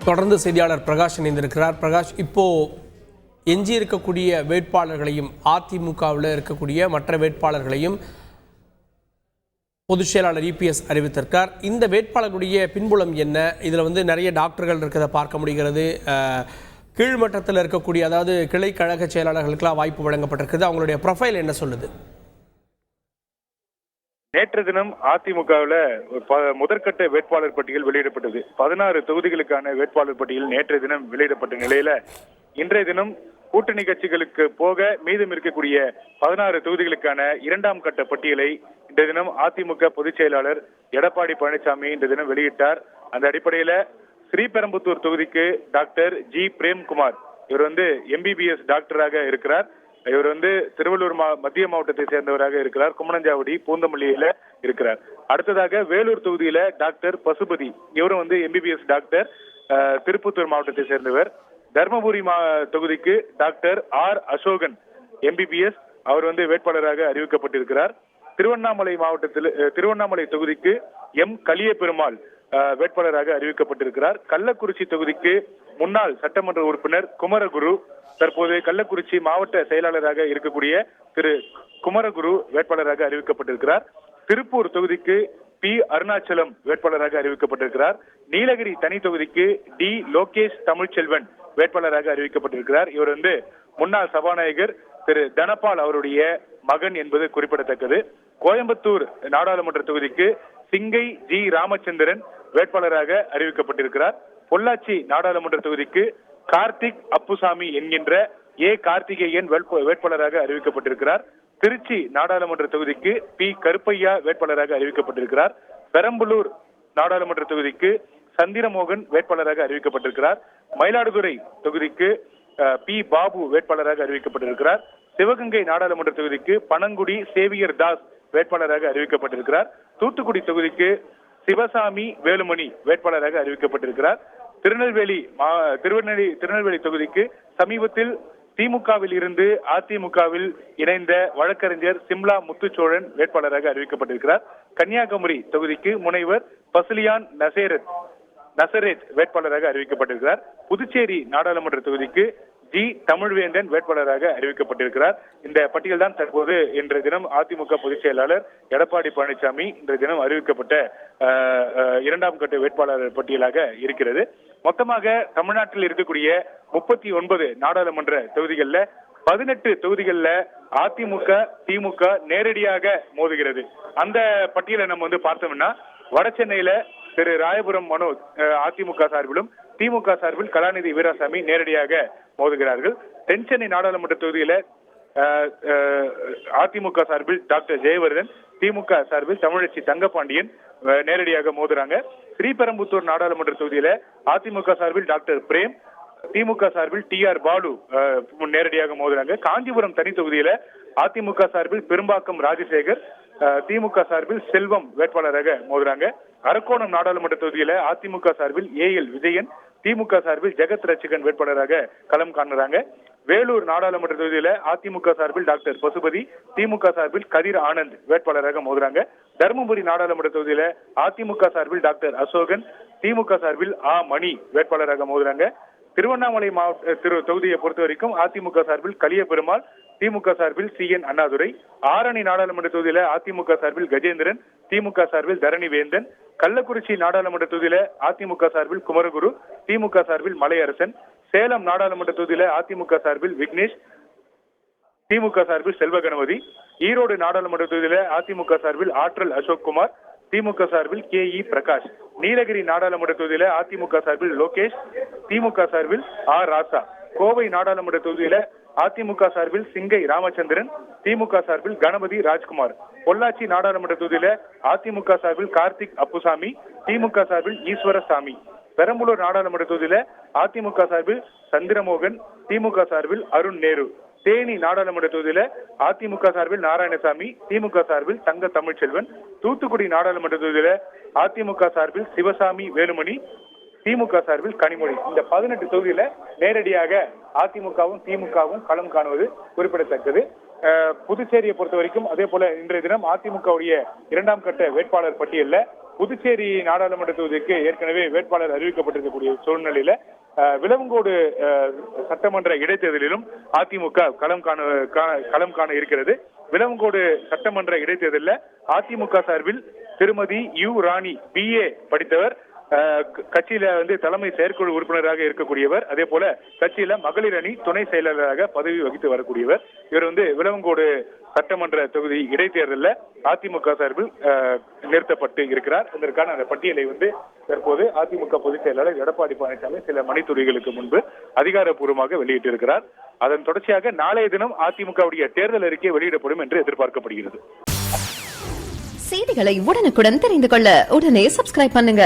தொடர்ந்து செய்தியாளர் பிரகாஷ் இணைந்திருக்கிறார். பிரகாஷ், இப்போ எஞ்சி இருக்கக்கூடிய வேட்பாளர்களையும் அதிமுகவில் இருக்கக்கூடிய மற்ற வேட்பாளர்களையும் பொதுச் செயலாளர் இபிஎஸ் அறிவித்திருக்கார். இந்த வேட்பாளர்களுடைய பின்புலம் என்ன? இதில் நிறைய டாக்டர்கள் இருக்கிறத பார்க்க முடிகிறது. கீழ்மட்டத்தில் இருக்கக்கூடிய, அதாவது கிளை கழக செயலாளர்களுக்கெல்லாம் வாய்ப்பு வழங்கப்பட்டிருக்கிறது. அவங்களுடைய ப்ரொஃபைல் என்ன சொல்லுது? நேற்று தினம் அதிமுகவில் முதற்கட்ட வேட்பாளர் பட்டியல் வெளியிடப்பட்டது. 16 தொகுதிகளுக்கான வேட்பாளர் பட்டியல் நேற்றைய தினம் வெளியிடப்பட்ட நிலையில இன்றைய தினம் கூட்டணி கட்சிகளுக்கு போக மீதம் இருக்கக்கூடிய 16 தொகுதிகளுக்கான இரண்டாம் கட்ட பட்டியலை இன்றைய தினம் அதிமுக பொதுச் செயலாளர் எடப்பாடி பழனிசாமி இன்றைய தினம் வெளியிட்டார். அந்த அடிப்படையில ஸ்ரீபெரும்புத்தூர் தொகுதிக்கு டாக்டர் ஜி பிரேம்குமார், இவர் எம்பிபிஎஸ் டாக்டராக இருக்கிறார். இவர் திருவள்ளூர் மத்திய மாவட்டத்தை சேர்ந்தவராக இருக்கிறார். கும்மணஞ்சாவடி பூந்தமல்லியில இருக்கிறார். அடுத்ததாக வேலூர் தொகுதியில டாக்டர் பசுபதி, இவரும் எம்பிபிஎஸ் டாக்டர், திருப்பத்தூர் மாவட்டத்தை சேர்ந்தவர். தர்மபுரி தொகுதிக்கு டாக்டர் ஆர் அசோகன், எம்பிபிஎஸ், அவர் வேட்பாளராக அறிவிக்கப்பட்டிருக்கிறார். திருவண்ணாமலை தொகுதிக்கு எம் கலிய பெருமாள் வேட்பாளராக அறிவிக்கப்பட்டிருக்கிறார். கள்ளக்குறிச்சி தொகுதிக்கு முன்னாள் சட்டமன்ற உறுப்பினர் குமரகுரு, தற்போது கள்ளக்குறிச்சி மாவட்ட செயலாளராக இருக்கக்கூடிய திரு குமரகுரு வேட்பாளராக அறிவிக்கப்பட்டிருக்கிறார். திருப்பூர் தொகுதிக்கு பி அருணாச்சலம் வேட்பாளராக அறிவிக்கப்பட்டிருக்கிறார். நீலகிரி தனி தொகுதிக்கு டி லோகேஷ் தமிழ்ச்செல்வன் வேட்பாளராக அறிவிக்கப்பட்டிருக்கிறார். இவர் முன்னாள் சபாநாயகர் திரு தனபால் அவருடைய மகன் என்பது குறிப்பிடத்தக்கது. கோயம்புத்தூர் நாடாளுமன்ற தொகுதிக்கு சிங்கை ஜி ராமச்சந்திரன் வேட்பாளராக அறிவிக்கப்பட்டிருக்கிறார். பொள்ளாச்சி நாடாளுமன்ற தொகுதிக்கு கார்த்திக் அப்புசாமி என்கின்ற ஏ கார்த்திகேயன் வேட்பாளராக அறிவிக்கப்பட்டிருக்கிறார். திருச்சி நாடாளுமன்ற தொகுதிக்கு பி கருப்பையா வேட்பாளராக அறிவிக்கப்பட்டிருக்கிறார். பெரம்பலூர் நாடாளுமன்ற தொகுதிக்கு சந்திரமோகன் வேட்பாளராக அறிவிக்கப்பட்டிருக்கிறார். மயிலாடுதுறை தொகுதிக்கு பி பாபு வேட்பாளராக அறிவிக்கப்பட்டிருக்கிறார். சிவகங்கை நாடாளுமன்ற தொகுதிக்கு பனங்குடி சேவியர் தாஸ் வேட்பாளராக அறிவிக்கப்பட்டிருக்கிறார். தூத்துக்குடி தொகுதிக்கு சிவசாமி வேலுமணி வேட்பாளராக அறிவிக்கப்பட்டிருக்கிறார். திருநெல்வேலி தொகுதிக்கு சமீபத்தில் திமுகவில் இருந்து அதிமுகவில் இணைந்த வழக்கறிஞர் சிம்லா முத்துச்சோழன் வேட்பாளராக அறிவிக்கப்பட்டிருக்கிறார். கன்னியாகுமரி தொகுதிக்கு முனைவர் பசிலியான் நசரேத் வேட்பாளராக அறிவிக்கப்பட்டிருக்கிறார். புதுச்சேரி நாடாளுமன்ற தொகுதிக்கு ஜி தமிழ்வேந்தன் வேட்பாளராக அறிவிக்கப்பட்டிருக்கிறார். இந்த பட்டியல் தான் தற்போது இன்றைய தினம் அதிமுக பொதுச் செயலாளர் எடப்பாடி பழனிசாமி இன்றைய தினம் அறிவிக்கப்பட்ட இரண்டாம் கட்ட வேட்பாளர் பட்டியலாக இருக்கிறது. மொத்தமாக தமிழ்நாட்டில் இருக்கக்கூடிய 39 நாடாளுமன்ற தொகுதிகளில் 18 தொகுதிகளில் அதிமுக திமுக நேரடியாக மோதுகிறது. அந்த பட்டியலை நம்ம பார்த்தோம்னா, வட சென்னையில திரு ராயபுரம் மனோஜ் அதிமுக சார்பிலும் திமுக சார்பில் கலாநிதி வீராசாமி நேரடியாக மோதுகிறார்கள். தென் சென்னை நாடாளுமன்ற தொகுதியில அதிமுக சார்பில் டாக்டர் ஜெயவர்தன், திமுக சார்பில் தமிழச்சி தங்கபாண்டியன் நேரடியாக மோதுறாங்க. ஸ்ரீபெரும்புத்தூர் நாடாளுமன்ற தொகுதியில அதிமுக சார்பில் டாக்டர் பிரேம், திமுக சார்பில் TR பாலு நேரடியாக மோதுறாங்க. காஞ்சிபுரம் தனி தொகுதியில அதிமுக சார்பில் பெரும்பாக்கம் ராஜசேகர், திமுக சார்பில் செல்வம் வேட்பாளராக மோதுறாங்க. அரக்கோணம் நாடாளுமன்ற தொகுதியில அதிமுக சார்பில் AL விஜயன், திமுக சார்பில் ஜெகத் ரட்சகன் வேட்பாளராக களம் காணுறாங்க. வேலூர் நாடாளுமன்ற தொகுதியில அதிமுக சார்பில் டாக்டர் பசுபதி, திமுக சார்பில் கதிர் ஆனந்த் வேட்பாளராக மோதுறாங்க. தருமபுரி நாடாளுமன்ற தொகுதியில அதிமுக சார்பில் டாக்டர் அசோகன், திமுக சார்பில் மணி வேட்பாளராக மோதுறாங்க. திருவண்ணாமலை தொகுதியை பொறுத்த வரைக்கும் அதிமுக சார்பில் கலிய பெருமாள், திமுக சார்பில் CN அண்ணாதுரை. ஆரணி நாடாளுமன்ற தொகுதியில அதிமுக சார்பில் கஜேந்திரன், திமுக சார்பில் தரணி வேந்தன். கள்ளக்குறிச்சி நாடாளுமன்ற தொகுதியில அதிமுக சார்பில் குமரகுரு, திமுக சார்பில் மலையரசன். சேலம் நாடாளுமன்ற தொகுதியில அதிமுக சார்பில் விக்னேஷ், திமுக சார்பில் செல்வ கணபதி. ஈரோடு நாடாளுமன்ற தொகுதியில அதிமுக சார்பில் ஆற்றல் அசோக்குமார், திமுக சார்பில் KE பிரகாஷ். நீலகிரி நாடாளுமன்ற தொகுதியில அதிமுக சார்பில் லோகேஷ், திமுக சார்பில் R ராசா. கோவை நாடாளுமன்ற தொகுதியில அதிமுக சார்பில் சிங்கை ராமச்சந்திரன், திமுக சார்பில் கணபதி ராஜ்குமார். பொள்ளாச்சி நாடாளுமன்ற தொகுதியில அதிமுக சார்பில் கார்த்திக் அப்புசாமி, திமுக சார்பில் ஈஸ்வரசாமி. பெரம்பலூர் நாடாளுமன்ற தொகுதியில அதிமுக சார்பில் சந்திரமோகன், திமுக சார்பில் அருண் நேரு. தேனி நாடாளுமன்ற தொகுதியில அதிமுக சார்பில் நாராயணசாமி, திமுக சார்பில் தங்க தமிழ்ச்செல்வன். தூத்துக்குடி நாடாளுமன்ற தொகுதியில அதிமுக சார்பில் சிவசாமி வேலுமணி, திமுக சார்பில் கனிமொழி. இந்த 18 தொகுதியில நேரடியாக அதிமுகவும் திமுகவும் களம் காணுவது குறிப்பிடத்தக்கது. புதுச்சேரியை பொறுத்த வரைக்கும் அதே போல இன்றைய தினம் அதிமுகவுடைய இரண்டாம் கட்ட வேட்பாளர் பட்டியலில் புதுச்சேரி நாடாளுமன்ற தொகுதிக்கு ஏற்கனவே வேட்பாளர் அறிவிக்கப்பட்டிருக்கக்கூடிய சூழ்நிலையில விளவங்கோடு சட்டமன்ற இடைத்தேர்தலிலும் அதிமுக களம் காண இருக்கிறது. விளவங்கோடு சட்டமன்ற இடைத்தேர்தலில் அதிமுக சார்பில் திருமதி யு ராணி BA படித்தவர், கட்சியில தலைமை செயற்குழு உறுப்பினராக இருக்கக்கூடியவர், அதே போல கட்சியில மகளிர் அணி துணை செயலாளராக பதவி வகித்து வரக்கூடியவர். இவர் விளவங்கோடு சட்டமன்ற தொகுதி இடைத்தேர்தலில் அதிமுக சார்பில் நிறுத்தப்பட்டு இருக்கிறார். இதற்கான அந்த பட்டியலை தற்போது அதிமுக பொதுச் செயலாளர் எடப்பாடி பழனிசாமி சில மணித்துறைகளுக்கு முன்பு அதிகாரப்பூர்வமாக வெளியிட்டிருக்கிறார். அதன் தொடர்ச்சியாக நாளைய தினம் அதிமுகவுடைய தேர்தல் அறிக்கை வெளியிடப்படும் என்று எதிர்பார்க்கப்படுகிறது. செய்திகளை உடனுக்குடன் தெரிந்து கொள்ள உடனே சப்ஸ்கிரைப் பண்ணுங்க.